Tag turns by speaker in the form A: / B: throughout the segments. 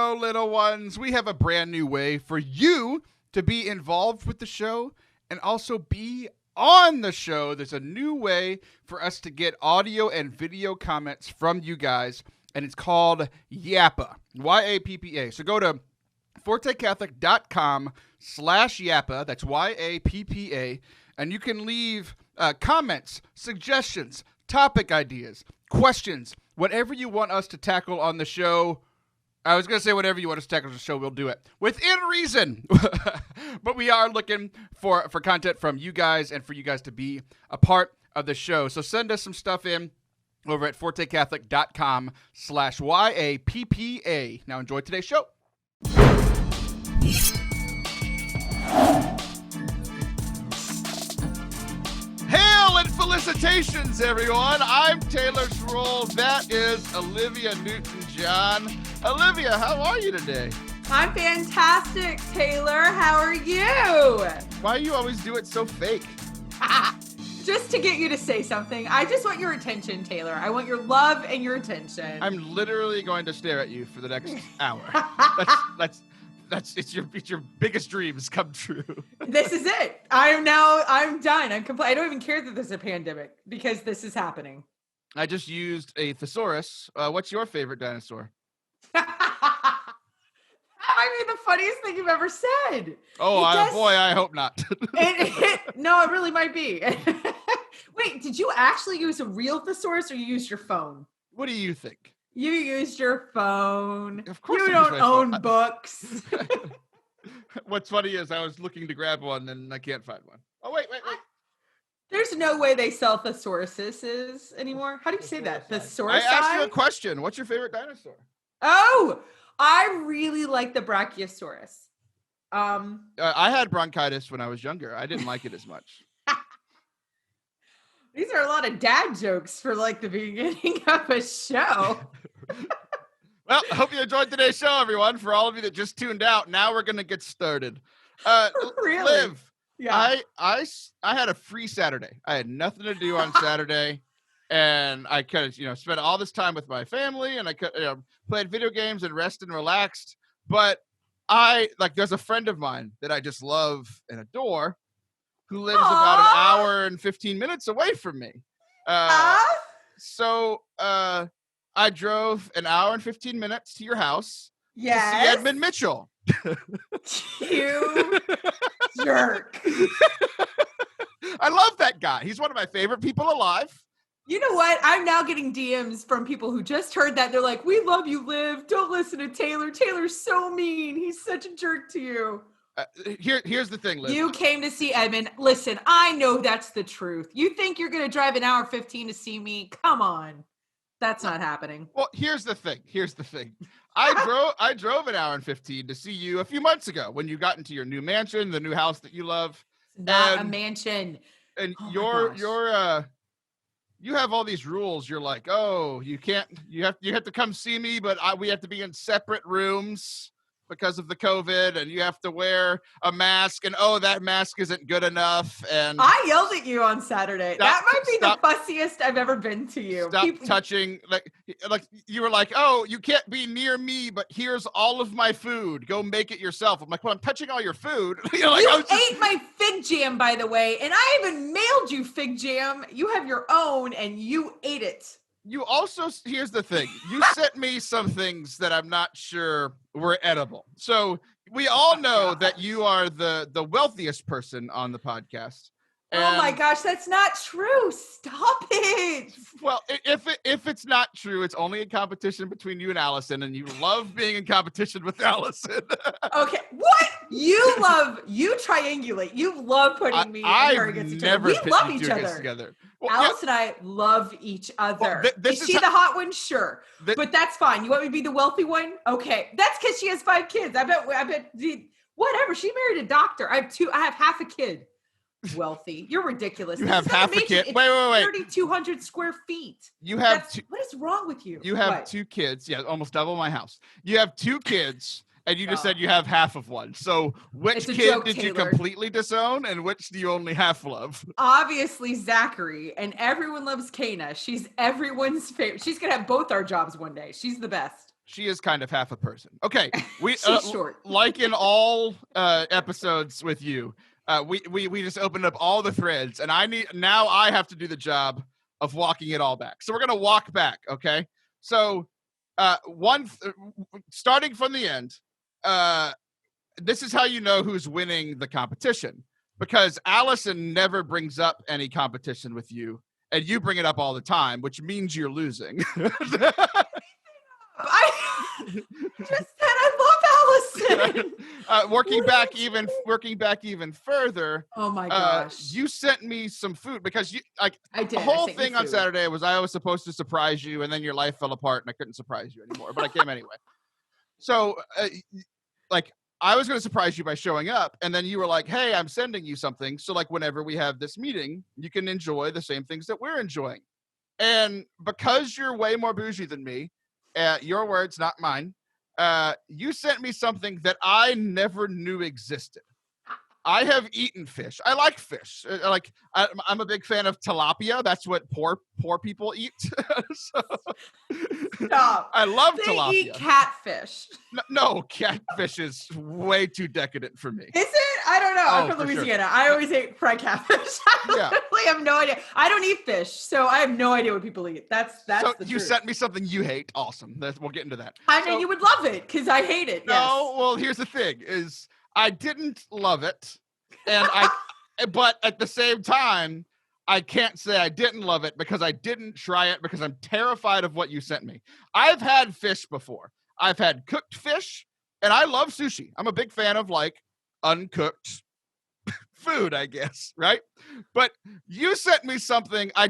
A: know, little ones, we have a brand new way for you to be involved with the show and also be on the show. There's a new way for us to get audio and video comments from you guys, and it's called Yappa, Y-A-P-P-A. So go to fortecatholic.com/Yappa, that's Y-A-P-P-A, and you can leave comments, suggestions, topic ideas, questions, whatever you want us to tackle on the show. I was going to say whatever you want us to tackle on the show, we'll do it within reason. But we are looking for content from you guys and for you guys to be a part of the show. So send us some stuff in over at fortecatholic.com/YAPPA. Now enjoy today's show. Hail and felicitations, everyone. I'm Taylor Schroll. That is Olivia Newton-John. Olivia, how are you today?
B: I'm fantastic, Taylor. How are you?
A: Why do you always do it so fake?
B: Just to get you to say something. I just want your attention, Taylor. I want your love and your attention.
A: I'm literally going to stare at you for the next hour. It's your biggest dreams come true.
B: This is it. I'm done. I don't even care that there's a pandemic because this is happening.
A: I just used a thesaurus. What's your favorite dinosaur?
B: That might be the funniest thing you've ever said.
A: Oh, I hope not.
B: No, it really might be. Wait, did you actually use a real thesaurus or you used your phone?
A: What do you think?
B: You used your phone.
A: Of course
B: you don't own books.
A: What's funny is I was looking to grab one and I can't find one. Oh, wait.
B: There's no way they sell thesauruses anymore. How do you say that? Thesaurus?
A: I asked you a question. What's your favorite dinosaur?
B: Oh, I really like the Brachiosaurus.
A: I had bronchitis when I was younger. I didn't like it as much.
B: These are a lot of dad jokes for like the beginning of a show.
A: Well, I hope you enjoyed today's show, everyone. For all of you that just tuned out, now we're going to get started.
B: Really?
A: Liv,
B: yeah.
A: I had a free Saturday. I had nothing to do on Saturday, and I could have, spent all this time with my family, and I could played video games and rested and relaxed. But there's a friend of mine that I just love and adore, who lives about an hour and 15 minutes away from me. So I drove an hour and 15 minutes to your house to see Edmund Mitchell.
B: You jerk.
A: I love that guy. He's one of my favorite people alive.
B: You know what? I'm now getting DMs from people who just heard that. They're like, we love you, Liv. Don't listen to Taylor. Taylor's so mean. He's such a jerk to you.
A: Here's the thing, Liv.
B: You came to see Edmund. Listen, I know that's the truth. You think you're going to drive an hour 15 to see me? Come on. That's not happening.
A: Well, here's the thing. I drove an hour and 15 to see you a few months ago when you got into your new mansion, the new house that you love.
B: It's not a mansion.
A: And you have all these rules. You're like, oh, you have to come see me, but we have to be in separate rooms because of the COVID, and you have to wear a mask, and that mask isn't good enough. And
B: I yelled at you on Saturday. That might be the fussiest I've ever been to you.
A: Stop touching, like you were like, oh, you can't be near me, but here's all of my food. Go make it yourself. I'm like, well, I'm touching all your food.
B: You ate my fig jam, by the way, and I even mailed you fig jam. You have your own, and you ate it.
A: You also, here's the thing. You sent me some things that I'm not sure were edible. So we all know that you are the wealthiest person on the podcast. And
B: oh my gosh, that's not true. Stop it.
A: Well, if it's not true, it's only a competition between you and Allison, and you love being in competition with Allison.
B: Okay, what? You triangulate. You love putting me and her against each other. We love each other. Well, Alice and I love each other. Well, is she the hot one? Sure. But that's fine. You want me to be the wealthy one? Okay. That's because she has 5 kids. I bet whatever. She married a doctor. I have half a kid. Wealthy. You're ridiculous.
A: You have half a kid. Wait.
B: 3,200 square feet. What is wrong with you?
A: You have 2 kids. Yeah, almost double my house. You have 2 kids. And you just said you have half of one. So which kid did you completely disown and which do you only half love?
B: Obviously Zachary, and everyone loves Kana. She's everyone's favorite. She's going to have both our jobs one day. She's the best.
A: She is kind of half a person. Okay, we
B: short.
A: like in all episodes with you. We just opened up all the threads, and I have to do the job of walking it all back. So we're gonna walk back, okay? So starting from the end, this is how you know who's winning the competition, because Allison never brings up any competition with you, and you bring it up all the time, which means you're losing.
B: I just said I love Allison.
A: Working back even further.
B: Oh my gosh!
A: You sent me some food because
B: I did.
A: The whole thing on Saturday was I was supposed to surprise you, and then your life fell apart, and I couldn't surprise you anymore. But I came anyway. So, I was going to surprise you by showing up, and then you were like, "Hey, I'm sending you something. So, whenever we have this meeting, you can enjoy the same things that we're enjoying." And because you're way more bougie than me. Your words, not mine. You sent me something that I never knew existed. I have eaten fish. I like fish. I'm a big fan of tilapia. That's what poor people eat.
B: Stop.
A: I love
B: tilapia. They eat catfish.
A: No, catfish is way too decadent for me.
B: Is it? I don't know. I'm from Louisiana. Sure. I always ate fried catfish. I literally have no idea. I don't eat fish, so I have no idea what people eat. That's so the
A: you
B: truth.
A: Sent me something you hate. Awesome. We'll get into that.
B: I mean, you would love it because I hate it.
A: No, yes. Well, here's the thing: is I didn't love it, and but at the same time, I can't say I didn't love it because I didn't try it because I'm terrified of what you sent me. I've had fish before. I've had cooked fish, and I love sushi. I'm a big fan of uncooked food, I guess, right? But you sent me something I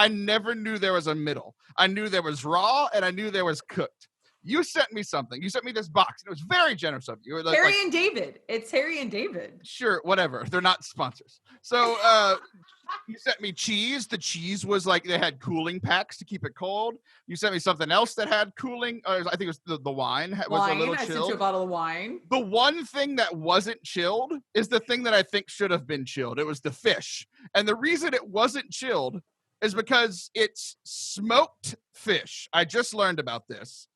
A: never knew there was a middle. I knew there was raw, and I knew there was cooked. You sent me something. You sent me this box. It was very generous of you.
B: Harry and David. It's Harry and David.
A: Sure, whatever. They're not sponsors. So you sent me cheese. The cheese was they had cooling packs to keep it cold. You sent me something else that had cooling. I think it was the wine. Was a little chilled. I sent you
B: a bottle of wine.
A: The one thing that wasn't chilled is the thing that I think should have been chilled. It was the fish. And the reason it wasn't chilled is because it's smoked fish. I just learned about this.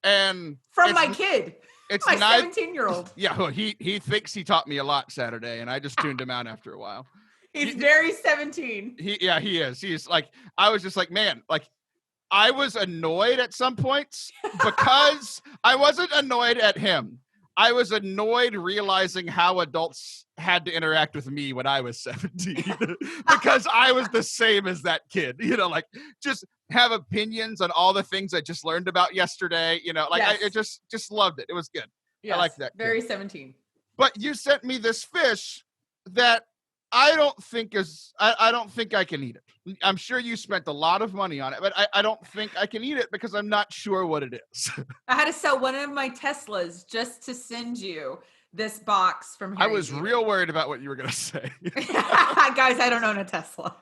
A: And
B: from my kid.
A: It's
B: my 17-year-old.
A: Yeah, he thinks he taught me a lot Saturday, and I just tuned him out after a while.
B: He's very 17.
A: He is. He's I was just man, I was annoyed at some points because I wasn't annoyed at him. I was annoyed realizing how adults had to interact with me when I was 17 because I was the same as that kid, just have opinions on all the things I just learned about yesterday, yes. I just loved it. It was good. Yes, I like that.
B: Very kid. 17.
A: But you sent me this fish that I don't think I can eat it. I'm sure you spent a lot of money on it, but I don't think I can eat it because I'm not sure what it is.
B: I had to sell one of my Teslas just to send you this box from Harry.
A: I was real worried about what you were going to say.
B: Guys, I don't own a Tesla.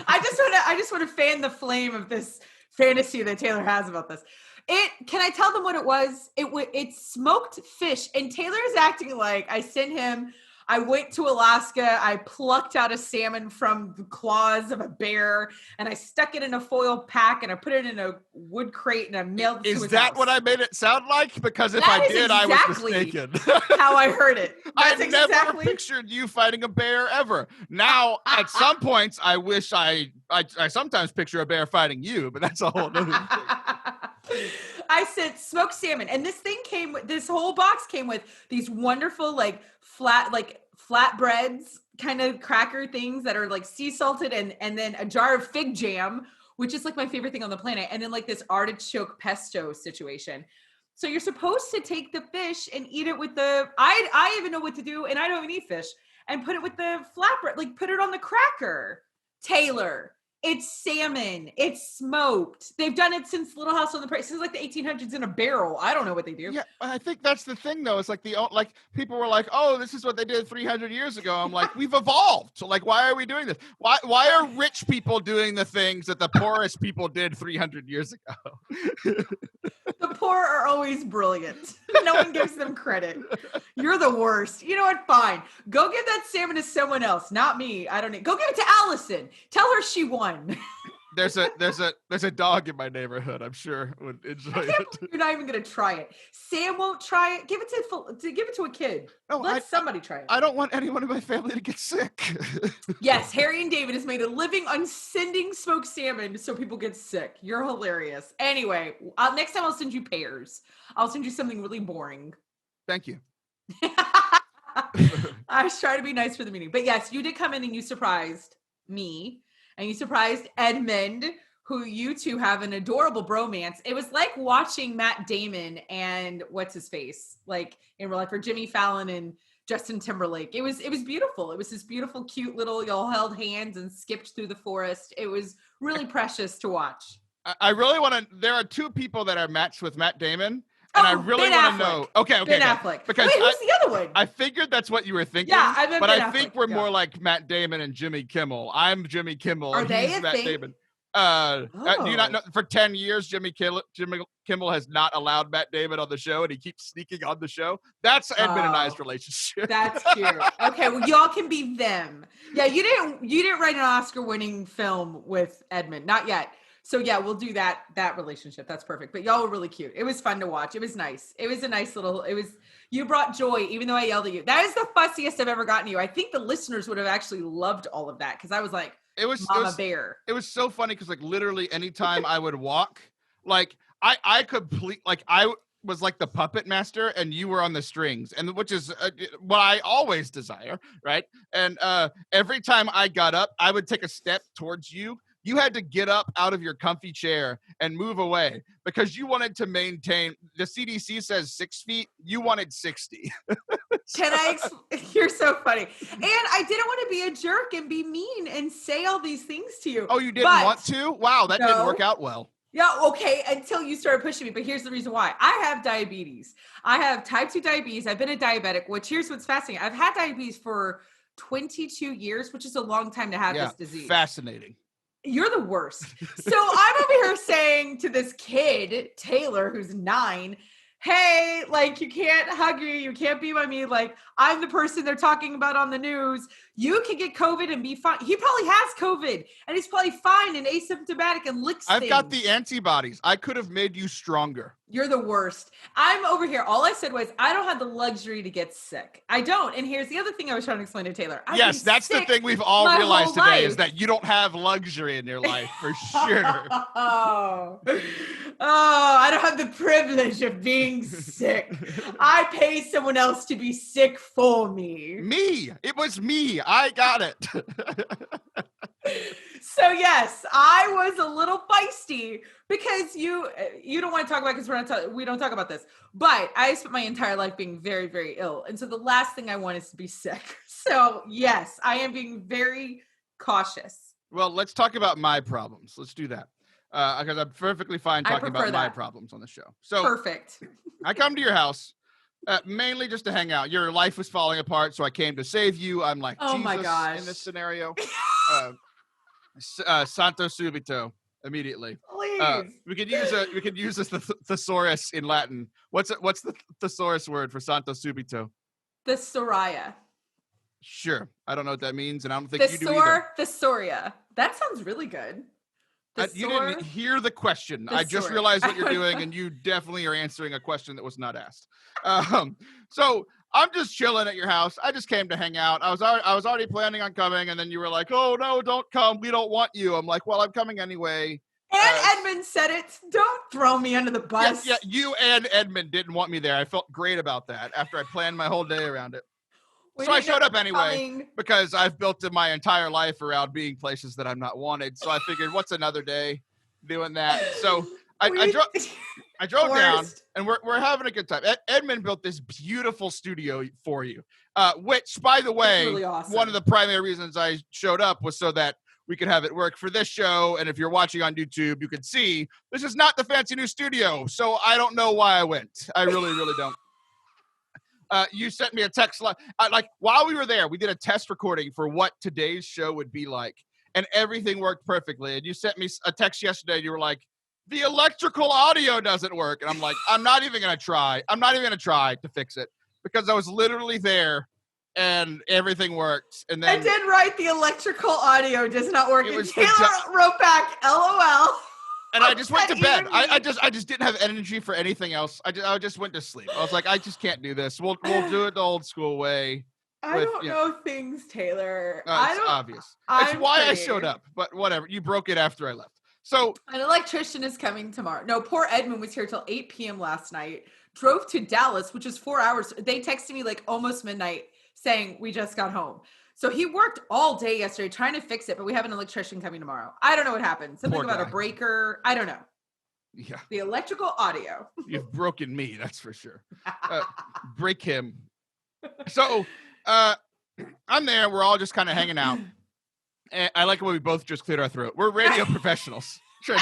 B: I just want to fan the flame of this fantasy that Taylor has about this. Can I tell them what it was? It's smoked fish, and Taylor is acting like I sent him. I went to Alaska. I plucked out a salmon from the claws of a bear, and I stuck it in a foil pack, and I put it in a wood crate, and I mailed it to his house.
A: Is that what I made it sound like? Because if I did, I was mistaken.
B: How I heard it.
A: I never pictured you fighting a bear ever. Now, at some points, I wish I sometimes picture a bear fighting you, but that's a whole other thing.
B: I said smoked salmon, and this whole box came with these wonderful flatbreads kind of cracker things that are sea salted, and then a jar of fig jam, which is my favorite thing on the planet, and then this artichoke pesto situation. So you're supposed to take the fish and eat it with I even know what to do, and I don't even eat fish, and put it with the flatbread, put it on the cracker. Taylor. It's salmon. It's smoked. They've done it since Little House on the Prairie, since the 1800s in a barrel. I don't know what they do.
A: Yeah, I think that's the thing, though. It's people were like, "Oh, this is what they did 300 years ago." I'm like, we've evolved. So why are we doing this? Why are rich people doing the things that the poorest people did 300 years ago?
B: The poor are always brilliant. No one gives them credit. You're the worst. You know what? Fine. Go give that salmon to someone else, not me. I don't need. Go give it to Allison. Tell her she won.
A: There's a dog in my neighborhood. I'm sure would enjoy it.
B: You're not even gonna try it. Sam won't try it. Give it to a kid. No, let somebody try it.
A: I don't want anyone in my family to get sick.
B: Yes, Harry and David has made a living on sending smoked salmon so people get sick. You're hilarious. Anyway, next time I'll send you pears. I'll send you something really boring.
A: Thank you.
B: I was trying to be nice for the meeting. But yes, you did come in and you surprised me. And you surprised Edmund, who you two have an adorable bromance. It was like watching Matt Damon and what's his face, like in real life, or Jimmy Fallon and Justin Timberlake. It was beautiful. It was this beautiful, cute little, y'all held hands and skipped through the forest. It was really precious to watch.
A: I really want to. There are two people that are matched with Matt Damon. And I really want to know. Okay.
B: Ben Affleck.
A: Because
B: wait, who's the other one?
A: I figued that's what you were thinking.
B: Yeah, I meant
A: but
B: Ben
A: I think
B: Affleck.
A: we're more like Matt Damon and Jimmy Kimmel. I'm Jimmy Kimmel.
B: Are they
A: he's
B: a
A: Matt
B: thing?
A: Damon. Do you not know? For 10 years, Jimmy Kimmel has not allowed Matt Damon on the show, and he keeps sneaking on the show. That's Edmund and I's relationship.
B: That's cute. Okay, well, y'all can be them. Yeah, you didn't write an Oscar-winning film with Edmund, not yet. So yeah, we'll do that relationship. That's perfect. But y'all were really cute. It was fun to watch. It was nice. It was a nice little, you brought joy, even though I yelled at you. That is the fussiest I've ever gotten you. I think the listeners would have actually loved all of that. Cause I was like, Mama Bear.
A: It was so funny. Cause like literally anytime I would walk, like I was like the puppet master and you were on the strings, and which is what I always desire. Right. And every time I got up, I would take a step towards you. You had to get up out of your comfy chair and move away because you wanted to maintain. The CDC says 6 feet. You wanted 60.
B: You're so funny. And I didn't want to be a jerk and be mean and say all these things to you.
A: Oh, you didn't want to? Wow, that didn't work out well.
B: Yeah, okay, until you started pushing me. But here's the reason why. I have diabetes. I have type 2 diabetes. I've been a diabetic, which here's what's fascinating. I've had diabetes for 22 years, which is a long time to have this disease.
A: Fascinating.
B: You're the worst. So I'm over here saying to this kid, Taylor, who's 9, hey, like, you can't hug me. You can't be by me. Like, I'm the person they're talking about on the news. You can get COVID and be fine. He probably has COVID and he's probably fine and asymptomatic and licks
A: I've
B: things.
A: got the antibodies. I could have made you stronger.
B: You're the worst. I'm over here. All I said was, I don't have the luxury to get sick. I don't. And here's the other thing I was trying to explain to Taylor.
A: Yes, that's the thing we've all realized today is that you don't have luxury in your life for sure.
B: I don't have the privilege of being sick. I pay someone else to be sick for me.
A: Me. It was me. I got it.
B: So yes, I was a little feisty because you don't want to talk about it because we don't talk about this. But I spent my entire life being very, very ill. And so the last thing I want is to be sick. So yes, I am being very cautious.
A: Well, let's talk about my problems. Let's do that. Because I'm perfectly fine talking about my problems on the show. So
B: perfect.
A: I come to your house mainly just to hang out. Your life was falling apart, so I came to save you. I'm like Jesus
B: my gosh.
A: in this scenario. Santo subito, immediately.
B: Please.
A: We could use a thesaurus in Latin. What's the thesaurus word for Santo subito?
B: Thesauria.
A: Sure. I don't know what that means, and I don't think you do either.
B: Thesauria. That sounds really good.
A: You didn't hear the question. I just realized what you're doing, and you definitely are answering a question that was not asked. So I'm just chilling at your house. I just came to hang out. I was already planning on coming, and then you were like, "Oh no, don't come. We don't want you." I'm like, "Well, I'm coming anyway."
B: And Edmund said it. Don't throw me under the bus.
A: Yeah, you and Edmund didn't want me there. I felt great about that after I planned my whole day around it. So I showed up anyway because I've built my entire life around being places that I'm not wanted. So I figured, what's another day doing that? So I drove down, and we're having a good time. Edmund built this beautiful studio for you, which, by the way, really awesome. One of the primary reasons I showed up was so that we could have it work for this show. And if you're watching on YouTube, you can see this is not the fancy new studio. So I don't know why I went. I really, really don't. You sent me a text like while we were there, we did a test recording for what today's show would be like, and everything worked perfectly. And you sent me a text yesterday. You were like, the electrical audio doesn't work. And I'm like, I'm not even going to try. I'm not even going to try to fix it because I was literally there and everything worked. And then
B: I did write the electrical audio does not work. And Taylor wrote back, LOL.
A: And I just went to bed. I just didn't have energy for anything else. I just went to sleep. I was like, I just can't do this. We'll do it the old school way.
B: I don't know things, Taylor.
A: It's obvious. It's why I showed up, but whatever. You broke it after I left. So
B: an electrician is coming tomorrow. No, poor Edmund was here till 8 p.m. last night. Drove to Dallas, which is 4 hours. They texted me like almost midnight saying we just got home. So he worked all day yesterday trying to fix it, but we have an electrician coming tomorrow. I don't know what happened. Something about a breaker. I don't know.
A: Yeah.
B: The electrical audio.
A: You've broken me, that's for sure. Break him. So I'm there. We're all just kind of hanging out. And I like when we both just cleared our throat. We're radio professionals. I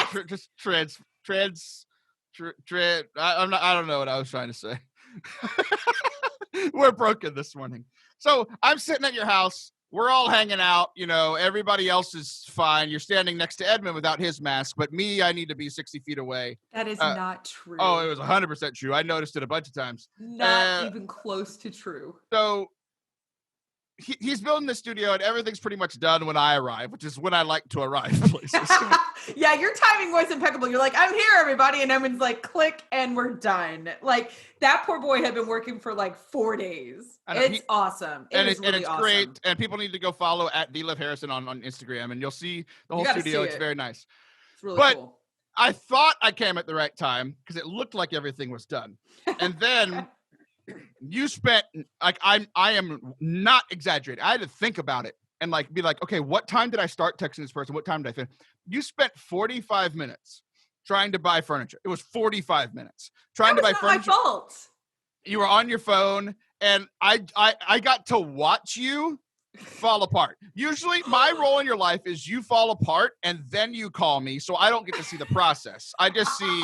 A: don't know what I was trying to say. We're broken this morning. So I'm sitting at your house. We're all hanging out. You know, everybody else is fine. You're standing next to Edmund without his mask, but me, I need to be 60 feet away.
B: That is not true.
A: Oh, it was 100% true. I noticed it a bunch of times.
B: Not even close to true.
A: So he's building the studio and everything's pretty much done when I arrive, which is when I like to arrive places.
B: Yeah, your timing was impeccable. You're like, I'm here, everybody. And Edmund's like, click, and we're done. Like, that poor boy had been working for like 4 days. It's awesome. It's awesome.
A: Great. And people need to go follow at the Liv Harrison on Instagram, and you'll see the whole studio. It's very nice.
B: It's really cool.
A: I thought I came at the right time because it looked like everything was done. And then you spent, like, I am not exaggerating. I had to think about it and like be like, okay, what time did I start texting this person? What time did I finish? You spent 45 minutes trying to buy furniture. It was 45 minutes trying to buy furniture.
B: That was not my fault.
A: You were on your phone, and I got to watch you fall apart. Usually my role in your life is you fall apart and then you call me, so I don't get to see the process. I just see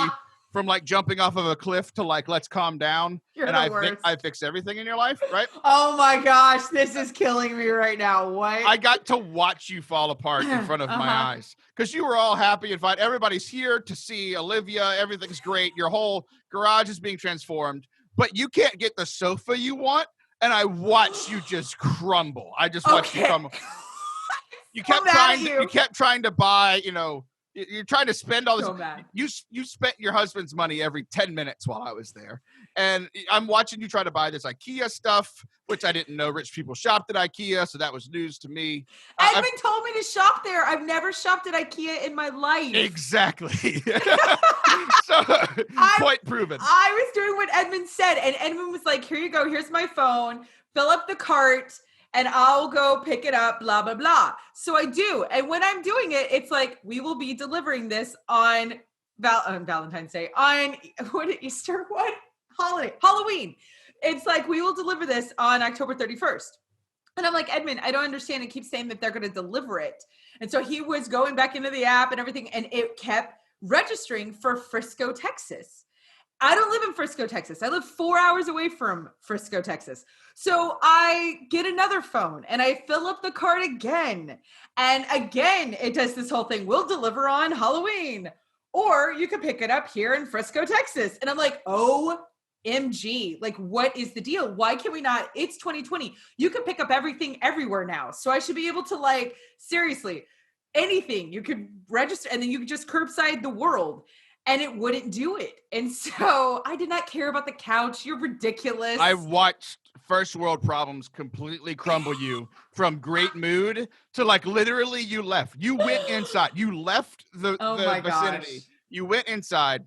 A: from like jumping off of a cliff to like, let's calm down.
B: You're
A: and I fix everything in your life, right?
B: Oh my gosh, this is killing me right now. What?
A: I got to watch you fall apart in front of my eyes because you were all happy and fine. Everybody's here to see Olivia. Everything's great. Your whole garage is being transformed, but you can't get the sofa you want. And I watched you just crumble. I just watched you crumble. You kept trying to buy, you know, you're trying to spend all this.
B: So bad.
A: You spent your husband's money every 10 minutes while I was there. And I'm watching you try to buy this IKEA stuff, which I didn't know rich people shopped at IKEA. So that was news to me.
B: Edmund told me to shop there. I've never shopped at IKEA in my life.
A: Exactly. So, point proven.
B: I was doing what Edmund said. And Edmund was like, here you go. Here's my phone. Fill up the cart. And I'll go pick it up, blah, blah, blah. So I do. And when I'm doing it, it's like, we will be delivering this on Valentine's Day, on Easter, Halloween. It's like, we will deliver this on October 31st. And I'm like, Edmund, I don't understand. It keeps saying that they're going to deliver it. And so he was going back into the app and everything, and it kept registering for Frisco, Texas. I don't live in Frisco, Texas. I live 4 hours away from Frisco, Texas. So I get another phone and I fill up the cart again. And again, it does this whole thing. We'll deliver on Halloween, or you can pick it up here in Frisco, Texas. And I'm like, OMG, like, what is the deal? Why can we not? It's 2020. You can pick up everything everywhere now. So I should be able to, like, seriously, anything you could register, and then you could just curbside the world. And it wouldn't do it. And so I did not care about the couch. You're ridiculous.
A: I watched first world problems completely crumble you from great mood to, like, literally you left. You went inside. You left the vicinity.
B: Gosh.
A: You went inside.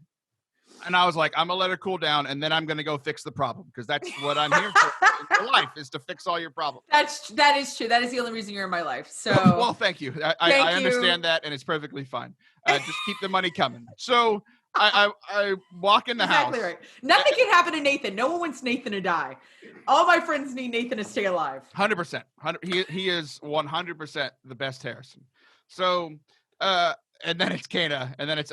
A: And I was like, I'm going to let her cool down, and then I'm going to go fix the problem, because that's what I'm here for in life, is to fix all your problems.
B: That is true. That is the only reason you're in my life. So,
A: well, thank you. I understand that, and it's perfectly fine. Just keep the money coming. So I walk in the house.
B: Exactly right. Nothing can happen to Nathan. No one wants Nathan to die. All my friends need Nathan to stay alive.
A: 100%. He is 100% the best Harrison. So, and then it's Kana, and then it's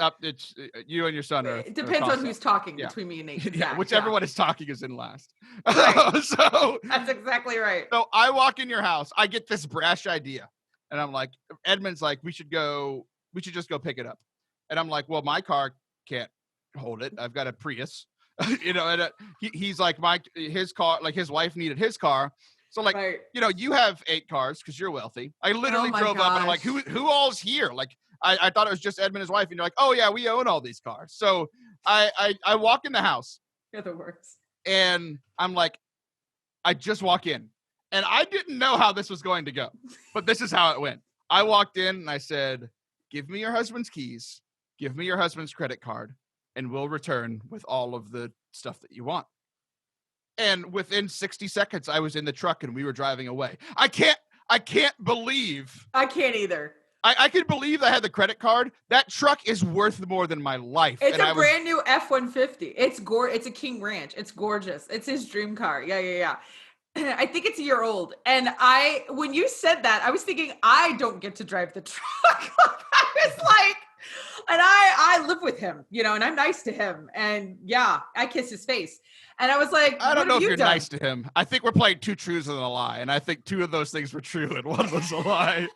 A: you and your son.
B: It depends on who's talking between me and Nathan.
A: Yeah, whichever one is talking is in last.
B: Right.
A: So
B: that's exactly right.
A: So I walk in your house. I get this brash idea, and I'm like, Edmund's like, we should just go pick it up. And I'm like, well, my car can't hold it. I've got a Prius, you know. And he's like, his car, like his wife needed his car. So like, you have 8 cars because you're wealthy. I literally drove up and I'm like, who all's here? Like, I thought it was just Ed and his wife. And you're like, oh yeah, we own all these cars. So I walk in the house.
B: You're the worst.
A: And I'm like, I just walk in. And I didn't know how this was going to go, but this is how it went. I walked in and I said, give me your husband's keys, give me your husband's credit card, and we'll return with all of the stuff that you want. And within 60 seconds, I was in the truck and we were driving away. I can't believe.
B: I can't either.
A: I can believe I had the credit card. That truck is worth more than my life.
B: It's a brand new F-150. It's a King Ranch. It's gorgeous. It's his dream car. Yeah. I think it's a year old. And when you said that, I was thinking, I don't get to drive the truck. I was like, and I live with him, and I'm nice to him. And yeah, I kiss his face. And I was like,
A: I don't know if you're nice to him. I think we're playing 2 truths and a lie. And I think 2 of those things were true and 1 was a lie.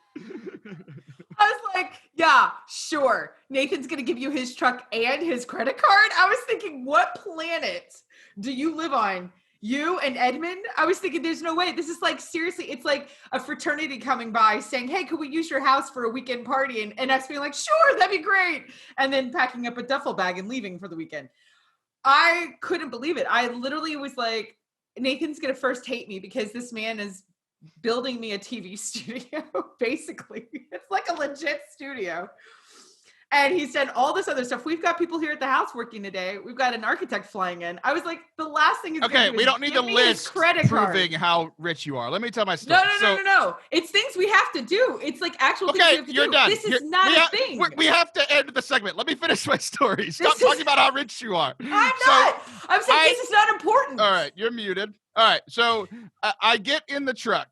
B: I was like, yeah, sure. Nathan's going to give you his truck and his credit card. I was thinking, what planet do you live on? You and Edmund? I was thinking there's no way. This is like, seriously, it's like a fraternity coming by saying, hey, could we use your house for a weekend party? And us being like, sure, that'd be great. And then packing up a duffel bag and leaving for the weekend. I couldn't believe it. I literally was like, Nathan's going to first hate me because this man is building me a TV studio, basically. It's like a legit studio. And he said all this other stuff. We've got people here at the house working today. We've got an architect flying in. I was like, the last thing is
A: okay. We don't need the list proving how rich you are. Let me tell my story.
B: No. It's things we have to do. It's like actual things we have to do.
A: Done.
B: This is not a thing.
A: We have to end the segment. Let me finish my story. Stop talking about how rich you are.
B: I'm not. I'm saying this is not important.
A: All right, you're muted. All right, so I get in the truck.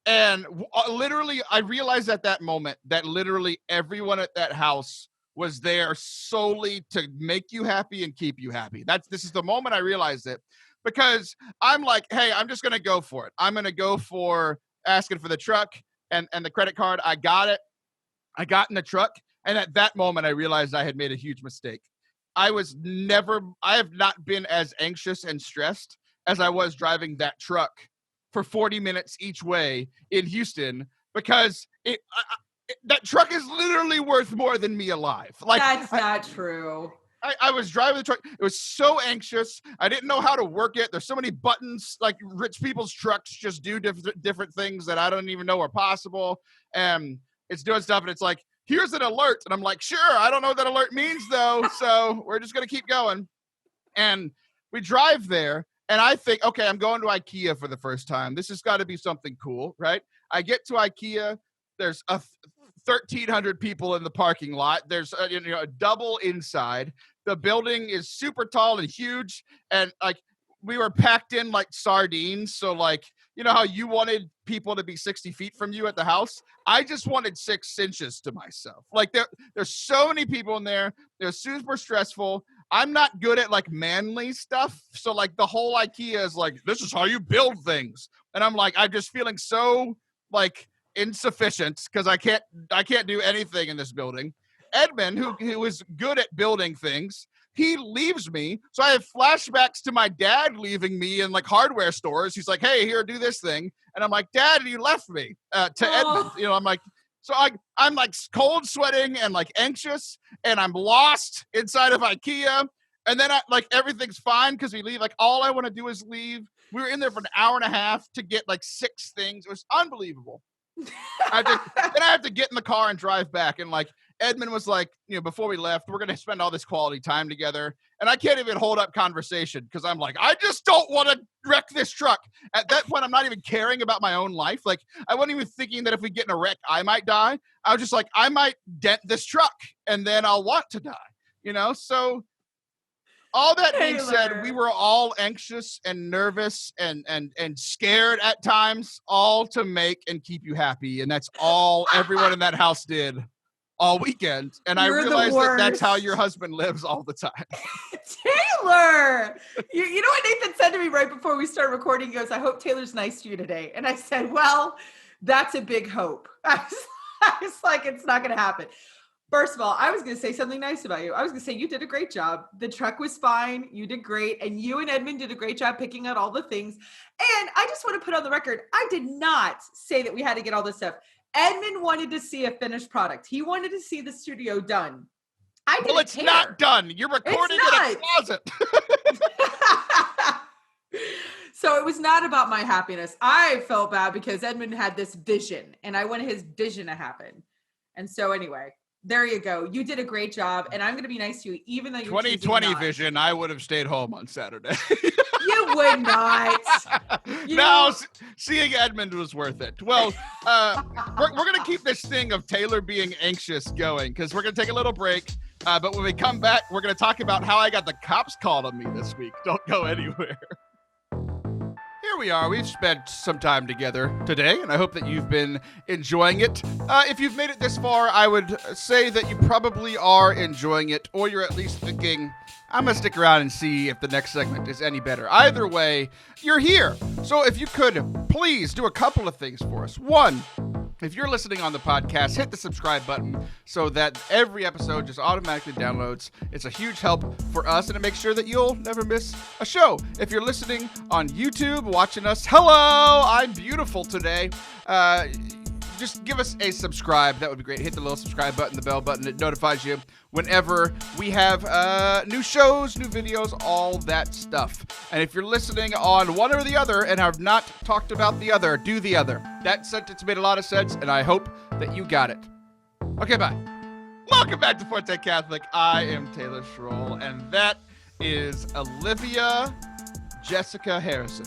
A: And literally, I realized at that moment that literally everyone at that house was there solely to make you happy and keep you happy. This is the moment I realized it, because I'm like, hey, I'm just going to go for it. I'm going to go for asking for the truck and the credit card. I got it. I got in the truck. And at that moment, I realized I had made a huge mistake. I have not been as anxious and stressed as I was driving that truck for 40 minutes each way in Houston, because that truck is literally worth more than me alive. Like,
B: that's not true.
A: I was driving the truck. It was so anxious. I didn't know how to work it. There's so many buttons, like rich people's trucks just do different things that I don't even know are possible. And it's doing stuff. And it's like, here's an alert. And I'm like, sure, I don't know what that alert means though. So we're just going to keep going. And we drive there. And I think, okay, I'm going to IKEA for the first time. This has got to be something cool, right? I get to IKEA. There's 1,300 people in the parking lot. There's a double inside. The building is super tall and huge. And like, we were packed in like sardines. So like, you know how you wanted people to be 60 feet from you at the house? I just wanted 6 inches to myself. Like there's so many people in there. They're super stressful. I'm not good at like manly stuff. So like the whole IKEA is like, this is how you build things. And I'm like, I'm just feeling so like insufficient because I can't do anything in this building. Edmund, who is good at building things, he leaves me. So I have flashbacks to my dad leaving me in like hardware stores. He's like, hey, here, do this thing. And I'm like, Dad, you left me to Edmund. I'm like, so I'm like cold sweating and like anxious, and I'm lost inside of IKEA. And then everything's fine because we leave. Like all I want to do is leave. We were in there for an hour and a half to get like 6 things. It was unbelievable. Then I have to get in the car and drive back. And like Edmund was like, before we left, we're going to spend all this quality time together. And I can't even hold up conversation because I'm like, I just don't want to wreck this truck. At that point, I'm not even caring about my own life. Like I wasn't even thinking that if we get in a wreck, I might die. I was just like, I might dent this truck and then I'll want to die, So all that being said, we were all anxious and nervous and scared at times, all to make and keep you happy. And that's all everyone in that house did all weekend. And I realized that that's how your husband lives all the time.
B: Taylor, you know what Nathan said to me right before we started recording? He goes, I hope Taylor's nice to you today. And I said, well, that's a big hope. I was like, it's not going to happen. First of all, I was going to say something nice about you. I was going to say you did a great job. The truck was fine. You did great. And you and Edmund did a great job picking out all the things. And I just want to put on the record, I did not say that we had to get all this stuff. Edmund wanted to see a finished product. He wanted to see the studio done.
A: It's not done. You're recording in a closet.
B: So it was not about my happiness. I felt bad because Edmund had this vision and I wanted his vision to happen. And so anyway, there you go. You did a great job. And I'm going to be nice to you, even though you're
A: 2020 vision, I would have stayed home on Saturday.
B: You would not.
A: No, seeing Edmund was worth it. Well, we're going to keep this thing of Taylor being anxious going because we're going to take a little break. But when we come back, we're going to talk about how I got the cops called on me this week. Don't go anywhere. Here we are. We've spent some time together today, and I hope that you've been enjoying it. If you've made it this far, I would say that you probably are enjoying it, or you're at least thinking, I'm going to stick around and see if the next segment is any better. Either way, you're here. So if you could please do a couple of things for us. One, if you're listening on the podcast, hit the subscribe button so that every episode just automatically downloads. It's a huge help for us, and it makes sure that you'll never miss a show. If you're listening on YouTube, watching us, hello, I'm beautiful today. Just give us a subscribe. That would be great. Hit the little subscribe button, the bell button. It notifies you whenever we have new shows, new videos, all that stuff. And if you're listening on one or the other and have not talked about the other, do the other. That sentence made a lot of sense, and I hope that you got it. Okay, bye. Welcome back to Forte Catholic. I am Taylor Schroll, and that is Olivia Jessica Harrison.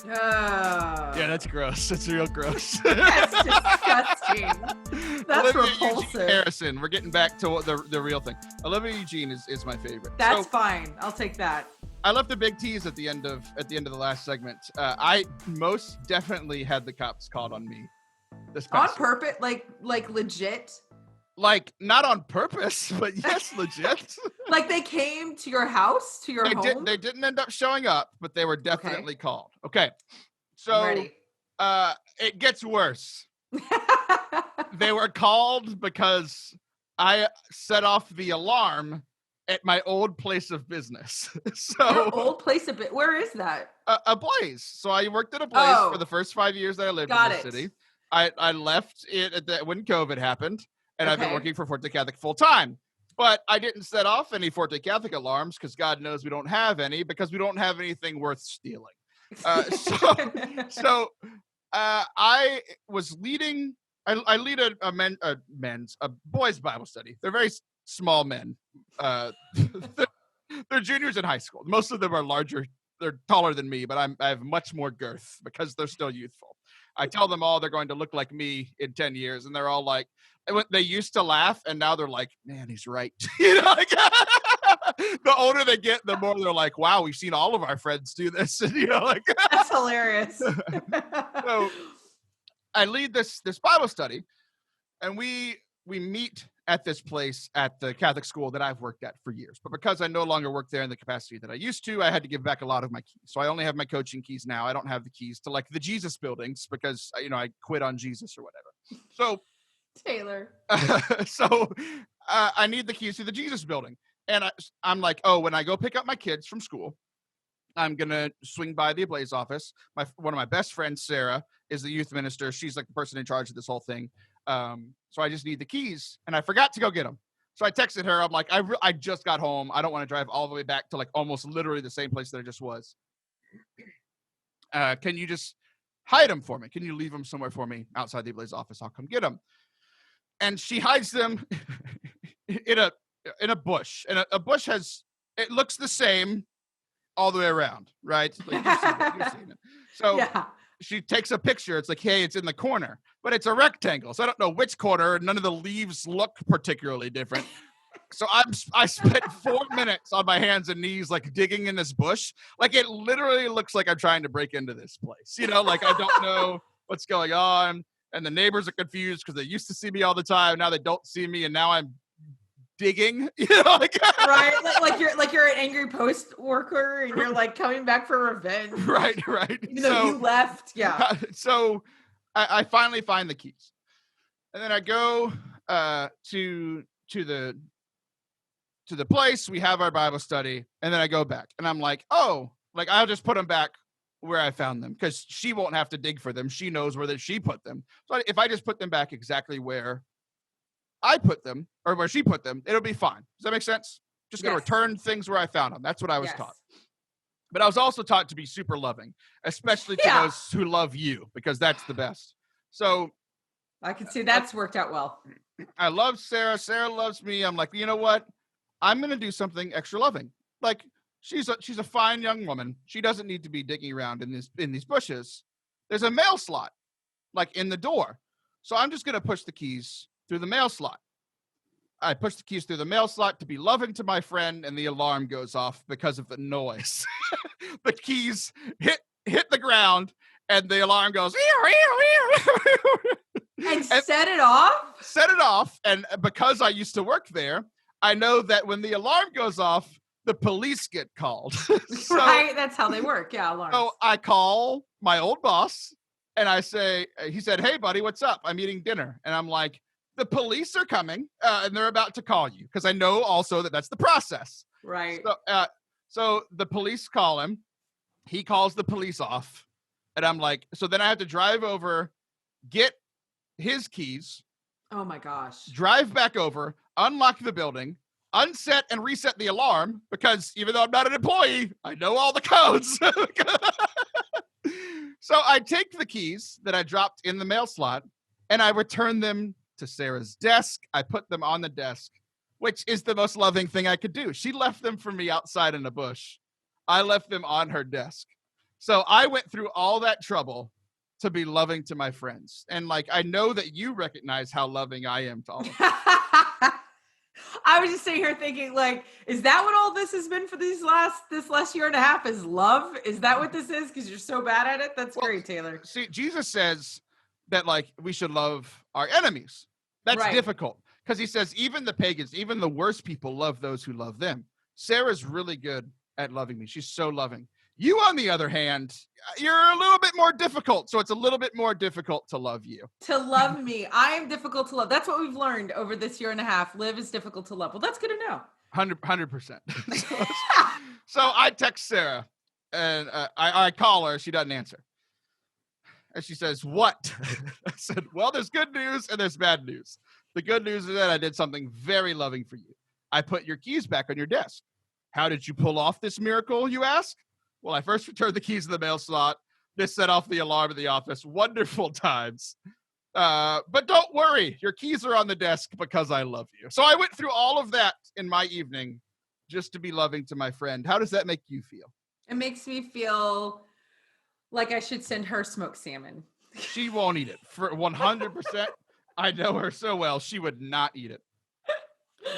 A: Yeah, that's gross. That's real gross.
B: That's disgusting. That's
A: Olivia
B: repulsive.
A: Eugene Harrison. We're getting back to the real thing. Olivia Eugene is my favorite.
B: That's fine. I'll take that.
A: I left a big tease at the end of the last segment. I most definitely had the cops called on me this past
B: on purpose, like legit.
A: Like, not on purpose, but yes, legit.
B: Like they came to your house, to your home?
A: They didn't end up showing up, but they were definitely called. Okay. So it gets worse. They were called because I set off the alarm at my old place of business. So
B: your old place of where is that?
A: A Blaze. So I worked at a Blaze for the first 5 years that I lived in the city. I left it when COVID happened. And I've been working for Forte Catholic full time. But I didn't set off any Forte Catholic alarms because God knows we don't have any because we don't have anything worth stealing. So I was leading, I lead a boys' Bible study. They're very small men. They're juniors in high school. Most of them are larger. They're taller than me, but I have much more girth because they're still youthful. I tell them all they're going to look like me in 10 years, and they're all like, they used to laugh, and now they're like, man, he's right. You know, like, the older they get, the more they're like, wow, we've seen all of our friends do this. And, you know, like
B: that's hilarious.
A: So I lead this Bible study, and we meet at this place at the Catholic school that I've worked at for years. But because I no longer work there in the capacity that I used to, I had to give back a lot of my keys. So I only have my coaching keys now. I don't have the keys to like the Jesus buildings because, you know, I quit on Jesus or whatever. So
B: Taylor.
A: I need the keys to the Jesus building. And I'm like, oh, when I go pick up my kids from school, I'm going to swing by the Blaze office. One of my best friends, Sarah, is the youth minister. She's like the person in charge of this whole thing. So I just need the keys, and I forgot to go get them. So I texted her. I'm like, I just got home. I don't want to drive all the way back to like almost literally the same place that I just was. Can you just hide them for me? Can you leave them somewhere for me outside the Blaze office? I'll come get them. And she hides them in a bush, and a bush it looks the same all the way around, right? Like you've seen it. So she takes a picture. It's like, hey, it's in the corner, but it's a rectangle. So I don't know which corner. None of the leaves look particularly different. So I spent 4 minutes on my hands and knees, like digging in this bush. Like it literally looks like I'm trying to break into this place. You know, like I don't know what's going on. And the neighbors are confused because they used to see me all the time. Now they don't see me. And now I'm digging, you know, like
B: right, like you're an angry post worker and you're like coming back for revenge.
A: Right.
B: You know, you left,
A: So I finally find the keys, and then I go to to the place. We have our Bible study, and then I go back, and I'm like, oh, like I'll just put them back where I found them because she won't have to dig for them. She knows where she put them. So if I just put them back exactly where I put them or where she put them, it'll be fine. Does that make sense? Just going to return things where I found them. That's what I was taught. But I was also taught to be super loving, especially to those who love you, because that's the best. So
B: I can see that's worked out well.
A: I love Sarah. Sarah loves me. I'm like, you know what? I'm going to do something extra loving. Like she's a fine young woman. She doesn't need to be digging around in these bushes. There's a mail slot like in the door. So I'm just going to push the keys through the mail slot. I push the keys through the mail slot to be loving to my friend, and the alarm goes off because of the noise. The keys hit the ground, and the alarm goes.
B: And set it off?
A: Set it off, and because I used to work there, I know that when the alarm goes off, the police get called. So,
B: right, that's how they work. Yeah, alarms.
A: So I call my old boss, and he said, hey, buddy, what's up? I'm eating dinner. And I'm like, the police are coming, and they're about to call you, because I know also that's the process.
B: Right.
A: So the police call him. He calls the police off, and I'm like, so then I have to drive over, get his keys.
B: Oh my gosh.
A: Drive back over, unlock the building, unset and reset the alarm, because even though I'm not an employee, I know all the codes. So I take the keys that I dropped in the mail slot, and I return them to Sarah's desk. I put them on the desk, which is the most loving thing I could do. She left them for me outside in a bush. I left them on her desk. So I went through all that trouble to be loving to my friends. And like, I know that you recognize how loving I am to all of them.
B: I was just sitting here thinking, like, is that what all this has been for this last year and a half, is love? Is that what this is? Because you're so bad at it? That's great, Taylor.
A: See, Jesus says that like we should love our enemies. That's difficult, because he says even the pagans, even the worst people love those who love them. Sarah's really good at loving me. She's so loving. You, on the other hand, you're a little bit more difficult. So it's a little bit more difficult to love you.
B: To love me. I am difficult to love. That's what we've learned over this year and a half. Liv is difficult to love. Well, that's good to know.
A: 100%. So I text Sarah, and I call her. She doesn't answer. And she says, what? I said, well, there's good news and there's bad news. The good news is that I did something very loving for you. I put your keys back on your desk. How did you pull off this miracle, you ask? Well, I first returned the keys to the mail slot. This set off the alarm in the office. Wonderful times. But don't worry. Your keys are on the desk because I love you. So I went through all of that in my evening just to be loving to my friend. How does that make you feel?
B: It makes me feel like I should send her smoked salmon.
A: She won't eat it. For 100%. I know her so well. She would not eat it.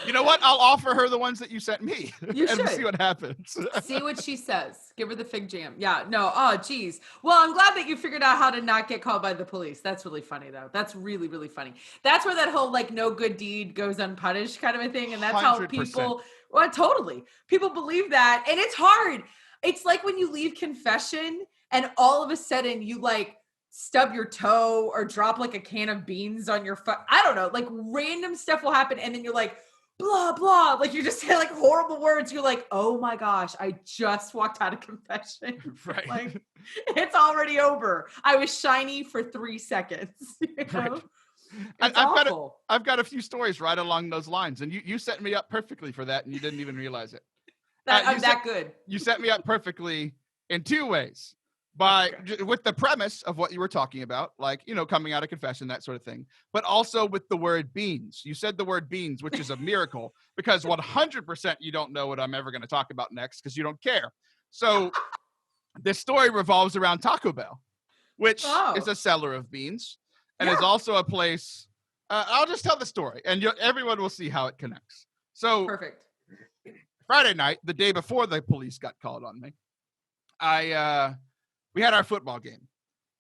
A: You know what? I'll offer her the ones that you sent me.
B: You
A: and
B: should.
A: See what happens.
B: See what she says. Give her the fig jam. Yeah, no. Oh, geez. Well, I'm glad that you figured out how to not get called by the police. That's really funny, though. That's really, really funny. That's where that whole, like, no good deed goes unpunished kind of a thing. And that's 100%. How people, well, totally. People believe that. And it's hard. It's like when you leave confession and all of a sudden you, like, stub your toe or drop, like, a can of beans on your foot. I don't know. Like, random stuff will happen. And then you're like, blah, blah. Like, you just say like horrible words. You're like, oh my gosh, I just walked out of confession.
A: Right.
B: Like, it's already over. I was shiny for 3 seconds. You know?
A: Right. I've got a few stories right along those lines. And you set me up perfectly for that. And you didn't even realize it.
B: I'm that good.
A: You set me up perfectly in 2 ways. With the premise of what you were talking about, like, you know, coming out of confession, that sort of thing, but also with the word beans. You said the word beans, which is a miracle, because 100% you don't know what I'm ever going to talk about next because you don't care. So this story revolves around Taco Bell, which is a seller of beans and is also a place. I'll just tell the story and everyone will see how it connects. So
B: perfect.
A: Friday night, the day before the police got called on me, we had our football game,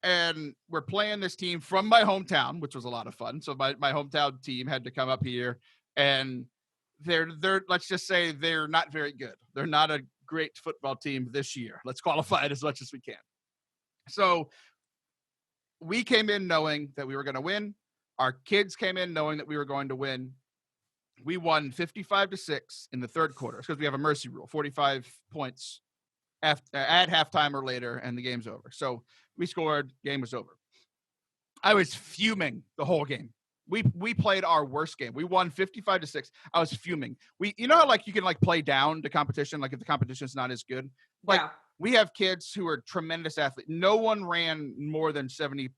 A: and we're playing this team from my hometown, which was a lot of fun. So my hometown team had to come up here, and they're let's just say they're not very good. They're not a great football team this year. Let's qualify it as much as we can. So we came in knowing that we were going to win. Our kids came in knowing that we were going to win. We won 55-6 in the third quarter because we have a mercy rule, 45 points at halftime or later, and the game's over. So we scored, game was over. I was fuming the whole game. We played our worst game. We won 55-6. I was fuming. You know how like you can like play down the competition, like if the competition's not as good. Like we have kids who are tremendous athletes. No one ran more than 70%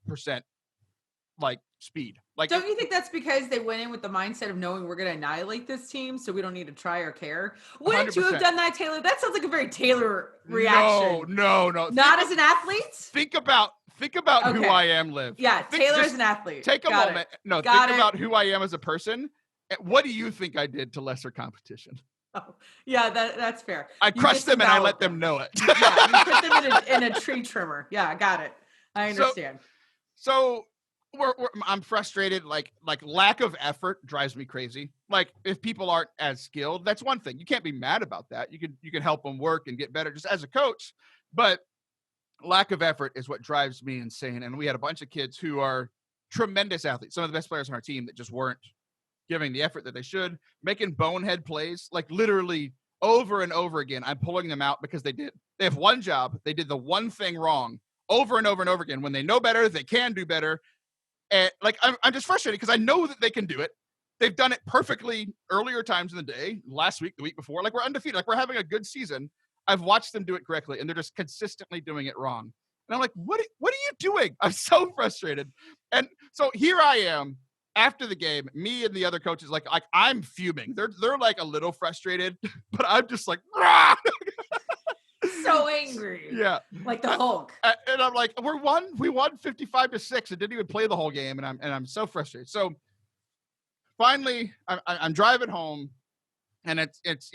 A: like speed. Like,
B: don't you think that's because they went in with the mindset of knowing we're going to annihilate this team, so we don't need to try or care? Wouldn't 100%. You have done that, Taylor? That sounds like a very Taylor reaction.
A: No.
B: Not as an athlete?
A: Think about okay. Who I am, Liv.
B: Yeah, Taylor is an athlete.
A: Take a moment. No, think about who I am as a person. What do you think I did to lesser competition?
B: Oh, yeah, that's fair.
A: I crushed them and I let them know it.
B: Yeah, you put them in a tree trimmer. Yeah, I got it. I understand.
A: So I'm frustrated. Like lack of effort drives me crazy. Like if people aren't as skilled, that's one thing. You can't be mad about that. You can help them work and get better just as a coach, but lack of effort is what drives me insane. And we had a bunch of kids who are tremendous athletes, some of the best players on our team that just weren't giving the effort that they should, making bonehead plays, like literally over and over again. I'm pulling them out because they have one job. They did the one thing wrong over and over and over again. When they know better, they can do better. And like, I'm just frustrated because I know that they can do it. They've done it perfectly earlier times in the day, last week, the week before. Like we're undefeated. Like we're having a good season. I've watched them do it correctly, and they're just consistently doing it wrong. And I'm like, what are you doing? I'm so frustrated. And so here I am after the game, me and the other coaches, like I'm fuming. They're like a little frustrated, but I'm just like, rah!
B: So angry.
A: Yeah.
B: Like the Hulk.
A: And I'm like, we won 55-6 and didn't even play the whole game. And I'm so frustrated. So finally I'm driving home and it's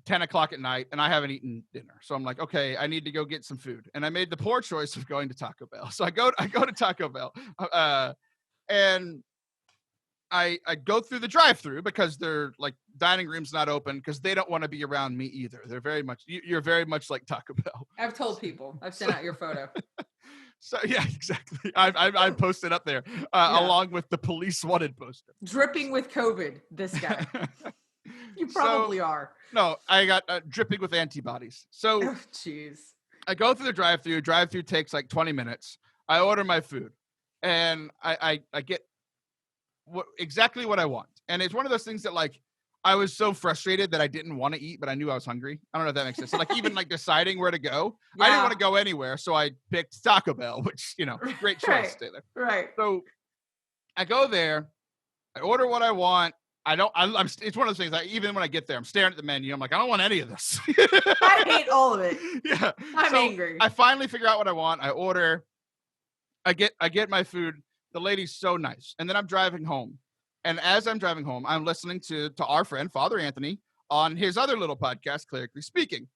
A: 10 o'clock at night and I haven't eaten dinner. So I'm like, okay, I need to go get some food. And I made the poor choice of going to Taco Bell. So I go to Taco Bell and I go through the drive-through because they're like dining room's not open because they don't want to be around me either. They're very much, you're very much like Taco Bell.
B: I've told people, I've sent out your photo.
A: So yeah, exactly. I posted up there along with the police wanted poster.
B: Dripping with COVID, this guy. You probably are.
A: No, I got dripping with antibodies. So
B: jeez.
A: I go through the drive-through. Drive-through takes like 20 minutes. I order my food and I get exactly what I want. And it's one of those things that like, I was so frustrated that I didn't want to eat, but I knew I was hungry. I don't know if that makes sense. So like even like deciding where to go, I didn't want to go anywhere. So I picked Taco Bell, which, great choice, Taylor.
B: Right.
A: So I go there, I order what I want. It's one of those things that even when I get there, I'm staring at the menu. I'm like, I don't want any of this.
B: I hate all of it.
A: Yeah.
B: I'm angry.
A: I finally figure out what I want. I order, I get my food. The lady's so nice. And then I'm driving home. And as I'm driving home, I'm listening to our friend, Father Anthony, on his other little podcast, Clerically Speaking.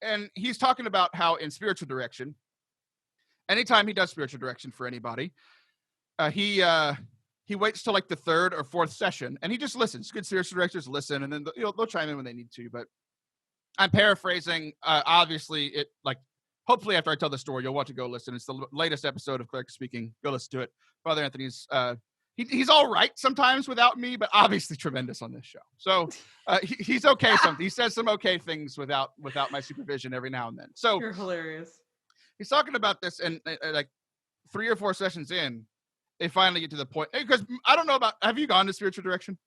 A: And he's talking about how in spiritual direction, anytime he does spiritual direction for anybody, he waits till like the third or fourth session and he just listens. Good spiritual directors listen and then they'll chime in when they need to. But I'm paraphrasing. Obviously, it like hopefully after I tell the story, you'll want to go listen. It's the latest episode of Clerically Speaking. Go listen to it. Father Anthony's he's all right sometimes without me, but obviously tremendous on this show. So he's okay. He says some okay things without my supervision every now and then. So
B: you're hilarious.
A: He's talking about this and like 3 or 4 sessions in, they finally get to the point because I don't know about, have you gone to spiritual direction?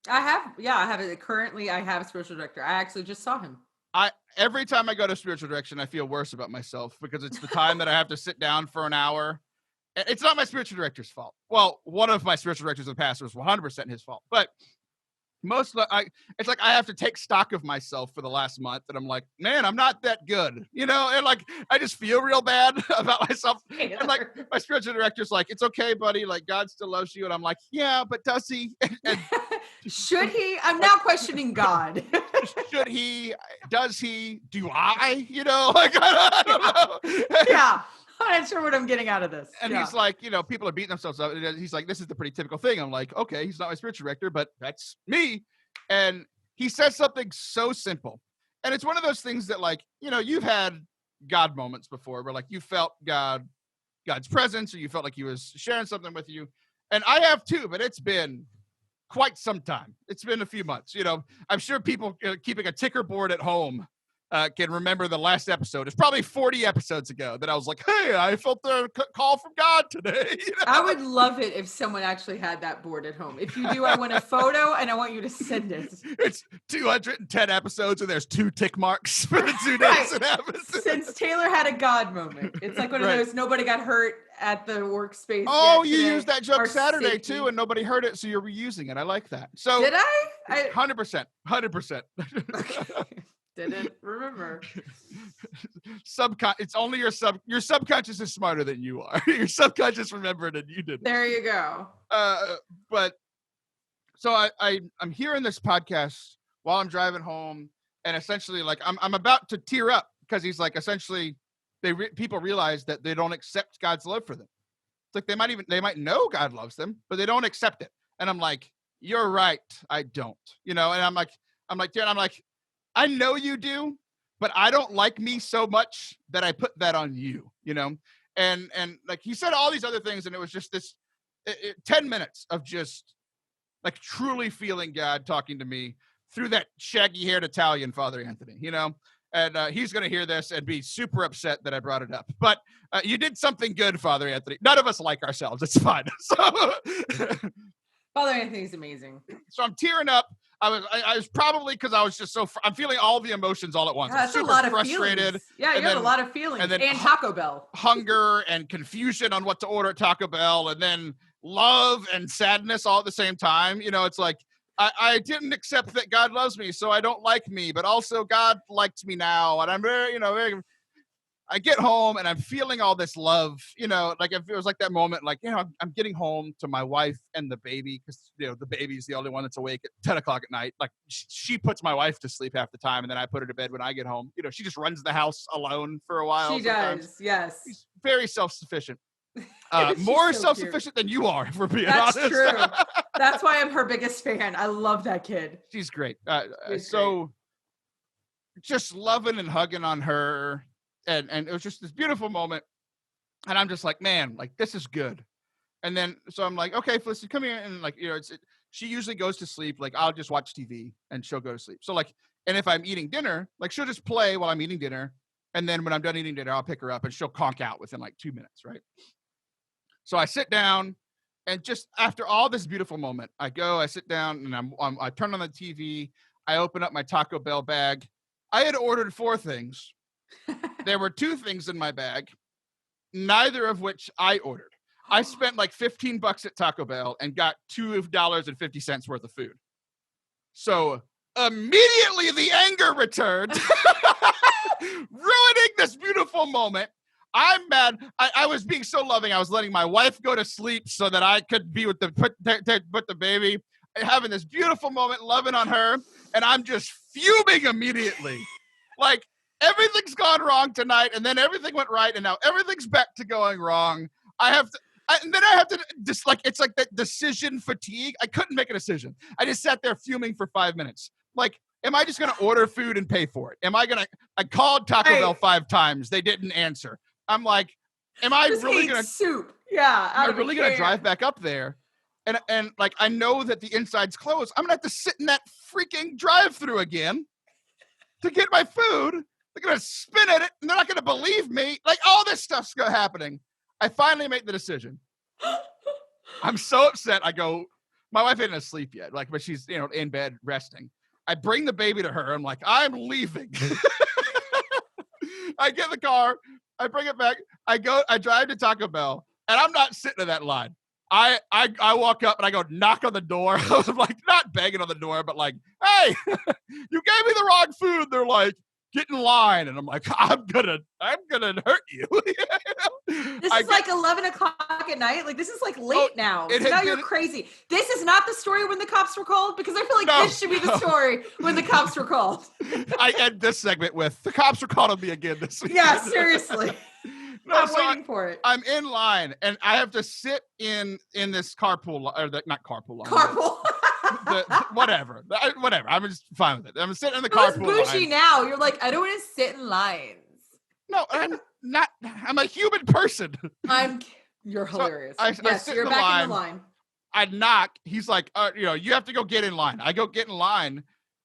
B: I have. Yeah, I have it. Currently I have a spiritual director. I actually just saw him.
A: Every time I go to spiritual direction, I feel worse about myself because it's the time that I have to sit down for an hour. It's not my spiritual director's fault. Well, one of my spiritual directors in the past was 100% his fault, but it's like I have to take stock of myself for the last month and I'm like, man, I'm not that good, and like I just feel real bad about myself. And like my spiritual director's like, it's okay, buddy, like God still loves you. And I'm like, yeah, but does he? And
B: should he? I'm now questioning God.
A: Should he? Does he? Do I? Like I don't know.
B: Yeah. I'm not sure what I'm getting out of this.
A: And he's like, people are beating themselves up. And he's like, this is the pretty typical thing. I'm like, okay, he's not my spiritual director, but that's me. And he says something so simple. And it's one of those things that like, you've had God moments before where like you felt God's presence or you felt like he was sharing something with you. And I have too, but it's been quite some time. It's been a few months. I'm sure people keeping a ticker board at home can remember the last episode. It's probably 40 episodes ago that I was like, hey, I felt the call from God today.
B: I would love it if someone actually had that board at home. If you do, I want a photo and I want you to send it.
A: It's 210 episodes and there's 2 tick marks for the 2 days it happened.
B: Since Taylor had a God moment. It's like one of those, nobody got hurt at the workspace.
A: Oh, you used that joke Saturday too, and nobody heard it, so you're reusing it. I like that. So
B: did I?
A: 100%.
B: Okay. Didn't remember.
A: It's only your subconscious is smarter than you are. Your subconscious remembered and you didn't.
B: There you go.
A: But so I'm hearing this podcast while I'm driving home, and essentially like I'm about to tear up because he's like, essentially people realize that they don't accept God's love for them. It's like they might know God loves them, but they don't accept it. And I'm like, you're right, I don't. And I'm like, dude, I know you do, but I don't like me so much that I put that on you, and like he said all these other things, and it was just this 10 minutes of just like truly feeling God talking to me through that shaggy haired Italian Father Anthony, and he's going to hear this and be super upset that I brought it up, but you did something good, Father Anthony. None of us like ourselves. It's fine. So
B: Father Anthony's amazing.
A: So I'm tearing up. I was probably because I was just I'm feeling all the emotions all at once.
B: That's
A: super
B: a lot of
A: frustrated.
B: Feelings. Yeah, you have a lot of feelings. And Taco Bell.
A: Hunger and confusion on what to order at Taco Bell, and then love and sadness all at the same time. It's like I didn't accept that God loves me, so I don't like me, but also God liked me now, and I'm very, I get home and I'm feeling all this love, like it was like that moment, like, I'm getting home to my wife and the baby because, the baby's the only one that's awake at 10 o'clock at night. Like she puts my wife to sleep half the time and then I put her to bed when I get home. She just runs the house alone for a while.
B: She does. Yes.
A: She's very self-sufficient. More self-sufficient than you are, if we're being
B: honest.
A: That's
B: true. That's why I'm her biggest fan. I love that kid.
A: She's great. Great. Just loving and hugging on her. And it was just this beautiful moment. And I'm just like, man, like, this is good. And then, so I'm like, okay, Felicity, come here. And like, she usually goes to sleep. Like, I'll just watch TV and she'll go to sleep. So like, and if I'm eating dinner, like she'll just play while I'm eating dinner. And then when I'm done eating dinner, I'll pick her up and she'll conk out within like 2 minutes. Right. So I sit down, and just after all this beautiful moment, I sit down, and I turn on the TV. I open up my Taco Bell bag. I had ordered 4 things. There were 2 things in my bag, neither of which I ordered. I spent like $15 at Taco Bell and got $2.50 worth of food. So immediately the anger returned, ruining this beautiful moment. I'm mad. I was being so loving. I was letting my wife go to sleep so that I could be with the baby, having this beautiful moment, loving on her. And I'm just fuming immediately. Like, everything's gone wrong tonight, and then everything went right, and now everything's back to going wrong. And then I have to just like, it's like that decision fatigue. I couldn't make a decision. I just sat there fuming for 5 minutes. Like, am I just going to order food and pay for it? I called Taco Bell 5 times. They didn't answer. I'm like, am I just really going to
B: soup? Yeah.
A: Am I really going to drive back up there? And like, I know that the inside's closed. I'm going to have to sit in that freaking drive-through again to get my food. They're going to spin at it, and they're not going to believe me. Like, all this stuff's happening. I finally make the decision. I'm so upset. I go, my wife isn't asleep yet, like, but she's, in bed resting. I bring the baby to her. I'm like, I'm leaving. I get in the car. I bring it back. I drive to Taco Bell, and I'm not sitting in that line. I walk up and I go knock on the door. I'm like, not banging on the door, but like, hey, you gave me the wrong food. They're like, get in line. And I'm like, I'm gonna hurt you.
B: This is like 11 o'clock at night. Like, this is like late now. So now you're crazy. This is not the story when the cops were called, because I feel like this should be the story when the cops were called.
A: I end this segment with, the cops were calling me again this week.
B: Yeah, seriously. I'm waiting for it.
A: I'm in line, and I have to sit in this carpool, or not carpool line.
B: Carpool.
A: Whatever. I'm just fine with it. I'm sitting in the carpool line.
B: Bougie now. You're like, I don't want to sit in lines.
A: No, I'm not. I'm a human person.
B: You're hilarious.
A: I
B: yes,
A: sit
B: you're
A: in
B: back
A: line.
B: in the line.
A: I knock. He's like, you have to go get in line. I go get in line.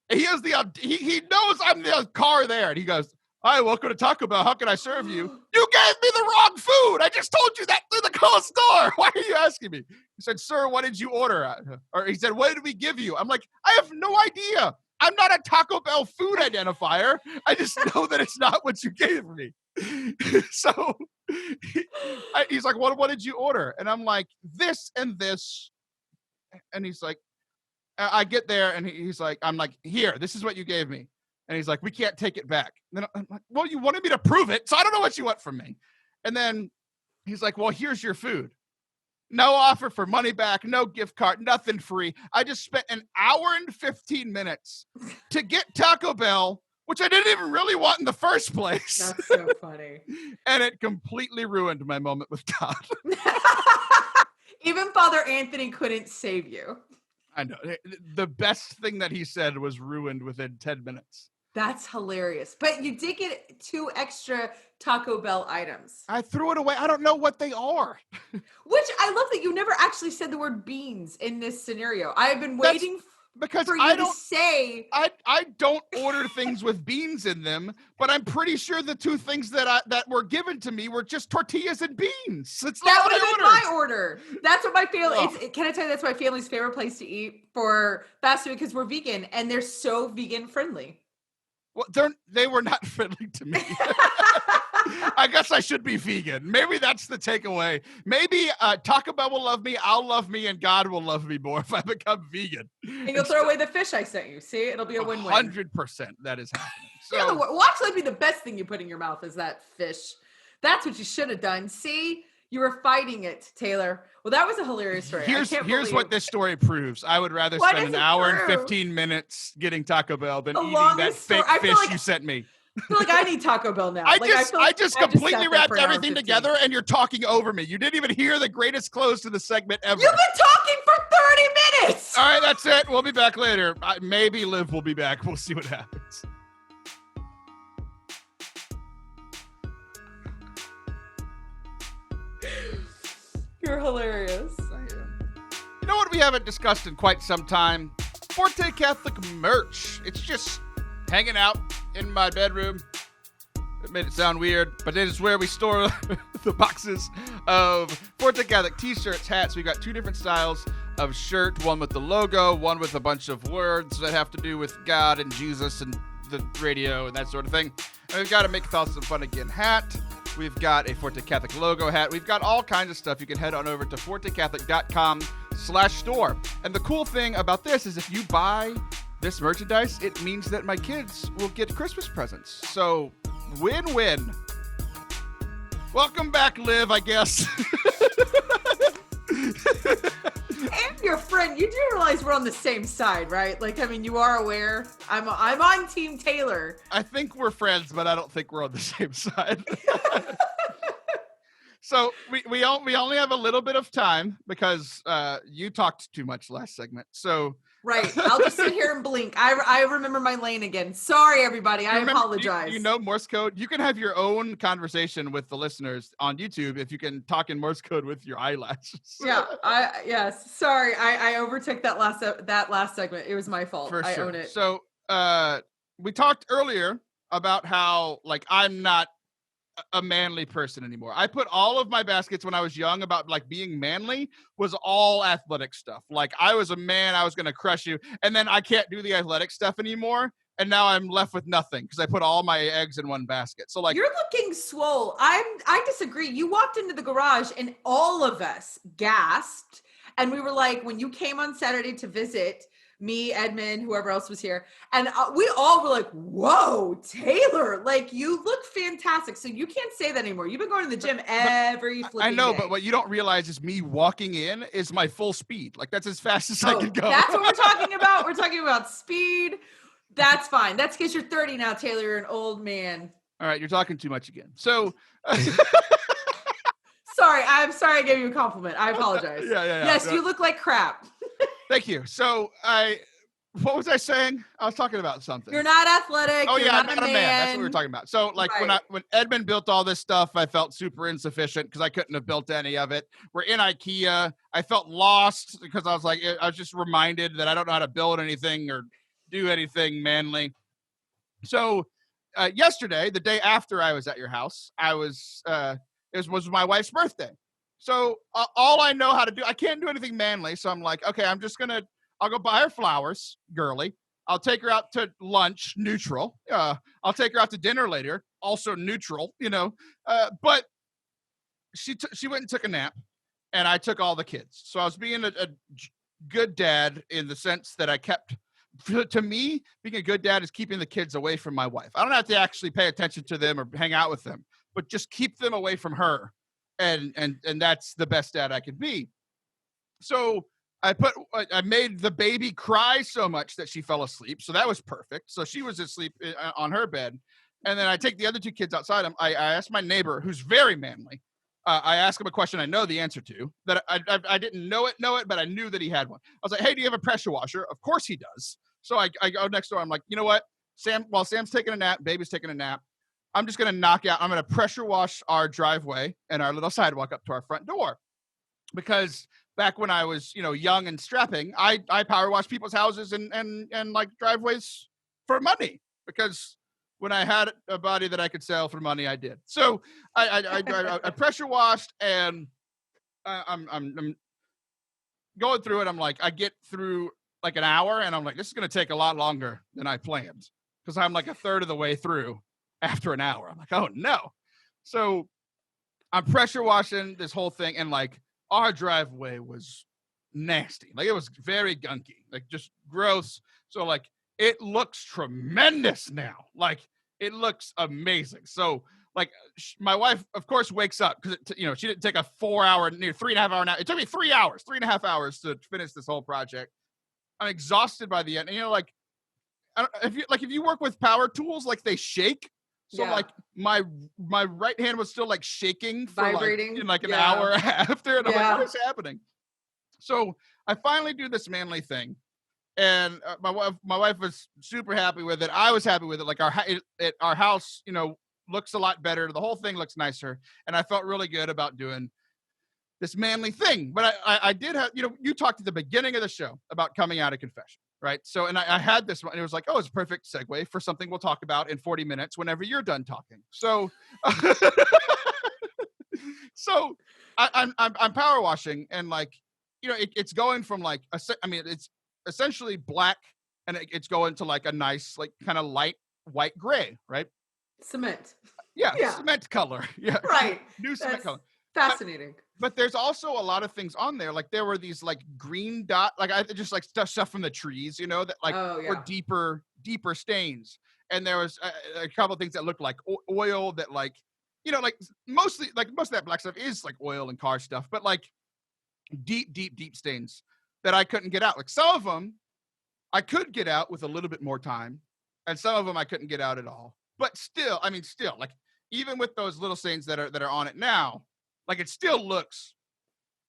A: And he has he knows I'm the car there. And he goes, hi, welcome to Taco Bell. How can I serve you? You gave me the wrong food. I just told you that through the closed door. Why are you asking me? He said, sir, what did you order? Or he said, what did we give you? I'm like, I have no idea. I'm not a Taco Bell food identifier. I just know that it's not what you gave me. So he's like, what did you order? And I'm like, this and this. And he's like, I get there and he's like, I'm like, here, this is what you gave me. And he's like, we can't take it back. And then I'm like, well, you wanted me to prove it, so I don't know what you want from me. And then he's like, well, here's your food. No offer for money back, no gift card, nothing free. I just spent an hour and 15 minutes to get Taco Bell, which I didn't even really want in the first place.
B: That's so funny.
A: And it completely ruined my moment with God.
B: Even Father Anthony couldn't save you.
A: I know. The best thing that he said was ruined within 10 minutes.
B: That's hilarious. But you did get 2 extra Taco Bell items.
A: I threw it away. I don't know what they are.
B: Which I love that you never actually said the word beans in this scenario. I have been waiting for you to say.
A: I don't order things with beans in them, but I'm pretty sure the 2 things that were given to me were just tortillas and beans. It's
B: that would have been my order. That's what my family. Can I tell you that's my family's favorite place to eat for fast food because we're vegan and they're so vegan friendly.
A: Well, they were not friendly to me. I guess I should be vegan. Maybe that's the takeaway. Maybe Taco Bell will love me, I'll love me, and God will love me more if I become vegan.
B: And you'll throw away the fish I sent you. See, it'll be a win-win.
A: 100% that is happening. So,
B: will actually be the best thing you put in your mouth is that fish. That's what you should have done. See, you were fighting it, Taylor. Well, that was a hilarious story.
A: Here's what this story proves. I would rather spend an hour and 15 minutes getting Taco Bell than eating that fake fish you sent me.
B: I feel like I need Taco Bell now.
A: I just completely wrapped everything together and you're talking over me. You didn't even hear the greatest close to the segment ever.
B: You've been talking for 30 minutes.
A: All right, that's it. We'll be back later. Maybe Liv will be back. We'll see what happens.
B: You're hilarious.
A: I am. You know what we haven't discussed in quite some time? Forte Catholic merch. It's just hanging out in my bedroom. It made it sound weird, but it is where we store the boxes of Forte Catholic t-shirts, hats. We've got 2 different styles of shirt, one with the logo, one with a bunch of words that have to do with God and Jesus and the radio and that sort of thing. And we've got a Make Catholicism Fun Again hat. We've got a Forte Catholic logo hat. We've got all kinds of stuff. You can head on over to fortecatholic.com/store. And the cool thing about this is if you buy this merchandise, it means that my kids will get Christmas presents. So, win-win. Welcome back, Liv, I guess.
B: And your friend, you do realize we're on the same side, right? Like, I mean, you are aware. I'm on Team Taylor.
A: I think we're friends, but I don't think we're on the same side. So we only have a little bit of time because you talked too much last segment. So
B: right, I'll just sit here and blink. I remember my lane again. Sorry, everybody. I apologize.
A: You know Morse code. You can have your own conversation with the listeners on YouTube if you can talk in Morse code with your eyelashes.
B: Yeah. Yes. Sorry, I overtook that last segment. It was my fault.
A: For sure.
B: I own it.
A: So we talked earlier about how like I'm not a manly person anymore. I put all of my baskets when I was young about like being manly was all athletic stuff. Like I was a man, I was going to crush you. And then I can't do the athletic stuff anymore. And now I'm left with nothing because I put all my eggs in one basket. So like
B: you're looking swole. I disagree. You walked into the garage and all of us gasped. And we were like, when you came on Saturday to visit, me, Edmund, whoever else was here. And we all were like, whoa, Taylor, like you look fantastic. So you can't say that anymore. You've been going to the gym every flipping
A: I know,
B: day.
A: But what you don't realize is me walking in is my full speed. Like that's as fast as I can go.
B: That's what we're talking about. We're talking about speed. That's fine. That's because you're 30 now, Taylor. You're an old man.
A: All right. You're talking too much again. So...
B: Sorry. I'm sorry I gave you a compliment. I apologize.
A: Yeah.
B: Yes, you look like crap.
A: Thank you. So What was I saying? I was talking about something.
B: You're not athletic.
A: Oh,
B: you're
A: yeah,
B: not
A: a man. That's what we were talking about. So, like, right. when Edmund built all this stuff, I felt super insufficient because I couldn't have built any of it. We're in IKEA. I felt lost because I was just reminded that I don't know how to build anything or do anything manly. So, yesterday, the day after I was at your house, it was my wife's birthday. So, all I know how to do, I can't do anything manly. So I'm like, okay, I'll go buy her flowers, girly. I'll take her out to lunch, neutral. I'll take her out to dinner later, also neutral, but she went and took a nap, and I took all the kids. So I was being a good dad in the sense that I kept, to me, being a good dad is keeping the kids away from my wife. I don't have to actually pay attention to them or hang out with them, but just keep them away from her. And that's the best dad I could be. So I made the baby cry so much that she fell asleep. So that was perfect. So she was asleep on her bed. And then I take the other two kids outside. I asked my neighbor, who's very manly. I asked him a question I know the answer to, that I didn't know it, but I knew that he had one. I was like, hey, do you have a pressure washer? Of course he does. So I go next door. I'm like, you know what? While Sam's taking a nap, baby's taking a nap, I'm just going to I'm going to pressure wash our driveway and our little sidewalk up to our front door. Because back when I was, young and strapping, I power wash people's houses and like driveways for money, because when I had a body that I could sell for money, I did. So I pressure washed, and I'm going through it. I'm like, I get through like an hour, and I'm like, this is going to take a lot longer than I planned, because I'm like a third of the way through after an hour. I'm like, oh no. So I'm pressure washing this whole thing, and like, our driveway was nasty. Like, it was very gunky, like just gross. So like, it looks tremendous now. Like, it looks amazing. So like, my wife, of course, wakes up because, she didn't take a 3.5 hour nap. It took me 3.5 hours to finish this whole project. I'm exhausted by the end. And, like, if you work with power tools, like, they shake. So like my right hand was still like shaking for vibrating in like an hour after, and I'm like, what is happening? So I finally do this manly thing, and my wife was super happy with it. I was happy with it. Like, our house, looks a lot better. The whole thing looks nicer, and I felt really good about doing this manly thing. But I did have, you talked at the beginning of the show about coming out of confession. Right. So, and I had this one, and it was like, oh, it's a perfect segue for something we'll talk about in 40 minutes whenever you're done talking. So, so I'm power washing, and like, it's going from like, it's essentially black, and it's going to like a nice, like, kind of light white gray, right?
B: Cement.
A: Yeah. Cement color. Yeah.
B: Right.
A: New cement color.
B: Fascinating.
A: But there's also a lot of things on there. Like, there were these like green dot, like, I just like stuff from the trees, that like were deeper stains. And there was a couple of things that looked like oil that, like, like most of that black stuff is like oil and car stuff, but like deep stains that I couldn't get out. Like, some of them I could get out with a little bit more time, and some of them I couldn't get out at all. But still, like, even with those little stains that are on it now, like, it still looks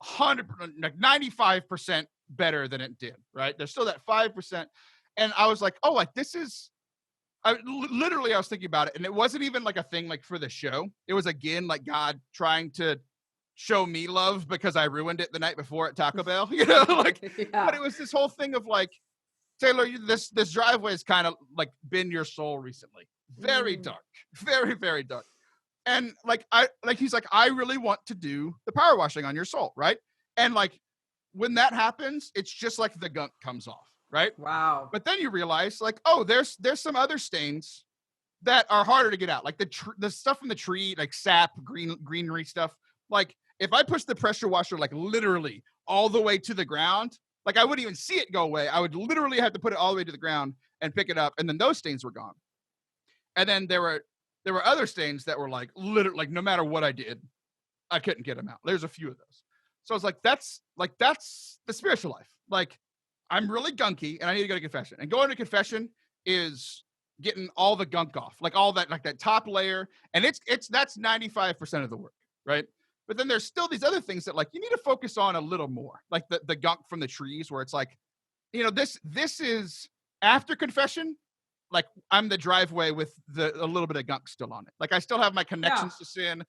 A: 100%, like 95% better than it did, right? There's still that 5%. And I was like, oh, like, this is, I was thinking about it. And it wasn't even like a thing like for the show. It was, again, like God trying to show me love because I ruined it the night before at Taco Bell, like, but it was this whole thing of like, Taylor, this driveway has kind of like been your soul recently. Very dark, very, very dark. And he's like, I really want to do the power washing on your soul, right? And like, when that happens, it's just like the gunk comes off, right?
B: Wow.
A: But then you realize, like, oh, there's some other stains that are harder to get out, like the stuff from the tree, like sap, greenery stuff. Like, if I push the pressure washer like literally all the way to the ground, like, I wouldn't even see it go away. I would literally have to put it all the way to the ground and pick it up, and then those stains were gone. And then there were other stains that were like, literally, like, no matter what I did, I couldn't get them out. There's a few of those. So I was like, that's the spiritual life. Like, I'm really gunky, and I need to go to confession. And going to confession is getting all the gunk off, like all that, like that top layer. And that's 95% of the work, right? But then there's still these other things that, like, you need to focus on a little more, like the gunk from the trees, where it's like, this is after confession, like I'm the driveway with a little bit of gunk still on it. Like I still have my connections to sin.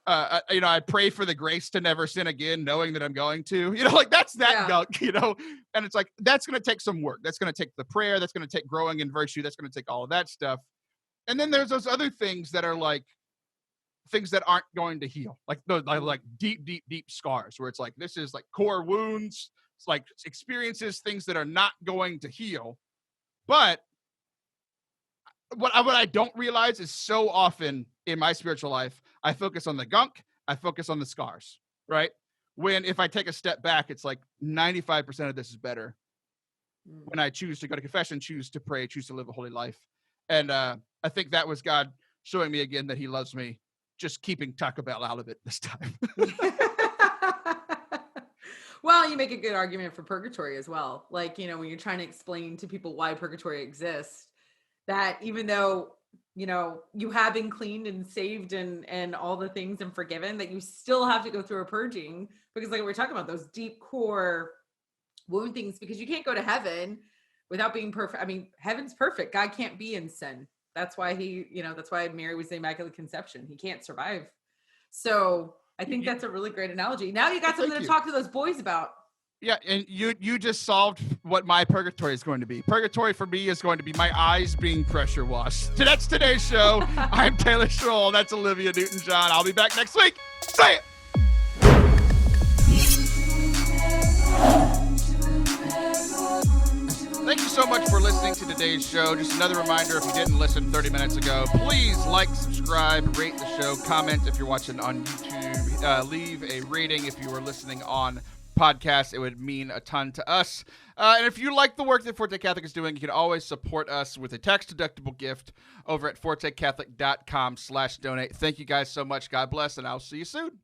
A: I pray for the grace to never sin again, knowing that I'm going to, like that's that gunk, and it's like, that's going to take some work. That's going to take the prayer. That's going to take growing in virtue. That's going to take all of that stuff. And then there's those other things that are like things that aren't going to heal, like those like deep scars where it's like, this is like core wounds. It's like experiences, things that are not going to heal. But what I don't realize is so often in my spiritual life, I focus on the gunk, I focus on the scars, right? When if I take a step back, it's like 95% of this is better when I choose to go to confession, choose to pray, choose to live a holy life. And I think that was God showing me again that he loves me, just keeping Taco Bell out of it this time.
B: Well, you make a good argument for purgatory as well. Like, when you're trying to explain to people why purgatory exists, that even though, you have been cleaned and saved and all the things and forgiven, that you still have to go through a purging, because like we're talking about those deep core wound things, because you can't go to heaven without being perfect. I mean, heaven's perfect. God can't be in sin. That's why that's why Mary was the Immaculate Conception. He can't survive. So I think that's a really great analogy. Now you got something to talk to those boys about.
A: Yeah, and you just solved what my purgatory is going to be. Purgatory for me is going to be my eyes being pressure washed. So that's today's show. I'm Taylor Schroll. That's Olivia Newton-John. I'll be back next week. Say it! Thank you so much for listening to today's show. Just another reminder, if you didn't listen 30 minutes ago, please like, subscribe, rate the show, comment if you're watching on YouTube, leave a rating if you are listening on podcast. It would mean a ton to us. And if you like the work that Forte Catholic is doing, you can always support us with a tax-deductible gift over at fortecatholic.com/donate. Thank you guys so much. God bless, and I'll see you soon.